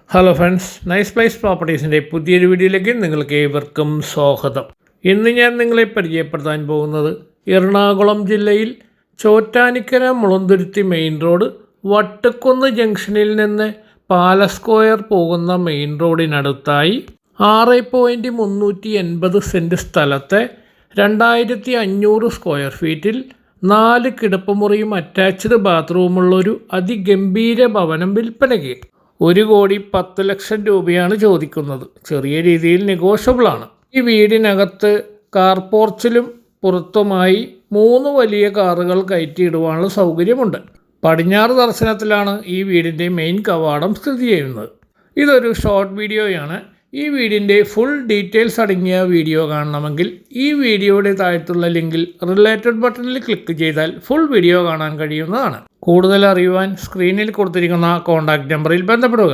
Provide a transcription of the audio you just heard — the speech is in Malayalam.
ഹലോ ഫ്രണ്ട്സ്, നൈസ് പ്ലേസ് പ്രോപ്പർട്ടീസിൻ്റെ പുതിയൊരു വീഡിയോയിലേക്ക് നിങ്ങൾക്ക് ഏവർക്കും സ്വാഗതം. ഇന്ന് ഞാൻ നിങ്ങളെ പരിചയപ്പെടുത്താൻ പോകുന്നത് എറണാകുളം ജില്ലയിൽ ചോറ്റാനിക്കര മുളന്തുരുത്തി മെയിൻ റോഡ് വട്ടക്കുന്ന് ജംഗ്ഷനിൽ നിന്ന് പാലസ്ക്വയർ പോകുന്ന മെയിൻ റോഡിനടുത്തായി 6.380 സെൻറ്റ് സ്ഥലത്തെ 2500 സ്ക്വയർ ഫീറ്റിൽ 4 കിടപ്പുമുറിയും അറ്റാച്ച്ഡ് ബാത്റൂമുള്ളൊരു അതിഗംഭീര ഭവനം വിൽപ്പനയ്ക്ക്. 1,10,00,000 രൂപയാണ് ചോദിക്കുന്നത്. ചെറിയ രീതിയിൽ നെഗോഷ്യബിളാണ്. ഈ വീടിനകത്ത് കാർ പോർച്ചിലും പുറത്തുമായി 3 വലിയ കാറുകൾ കയറ്റിയിടുവാനുള്ള സൗകര്യമുണ്ട്. പടിഞ്ഞാറ് ദർശനത്തിലാണ് ഈ വീടിൻ്റെ മെയിൻ കവാടം സ്ഥിതി ചെയ്യുന്നത്. ഇതൊരു ഷോർട്ട് വീഡിയോയാണ്. ഈ വീടിൻ്റെ ഫുൾ ഡീറ്റെയിൽസ് അടങ്ങിയ വീഡിയോ കാണണമെങ്കിൽ ഈ വീഡിയോയുടെ താഴത്തുള്ള ലിങ്കിൽ റിലേറ്റഡ് ബട്ടണിൽ ക്ലിക്ക് ചെയ്താൽ ഫുൾ വീഡിയോ കാണാൻ കഴിയുന്നതാണ്. കൂടുതൽ അറിയുവാൻ സ്ക്രീനിൽ കൊടുത്തിരിക്കുന്ന കോൺടാക്റ്റ് നമ്പറിൽ ബന്ധപ്പെടുക.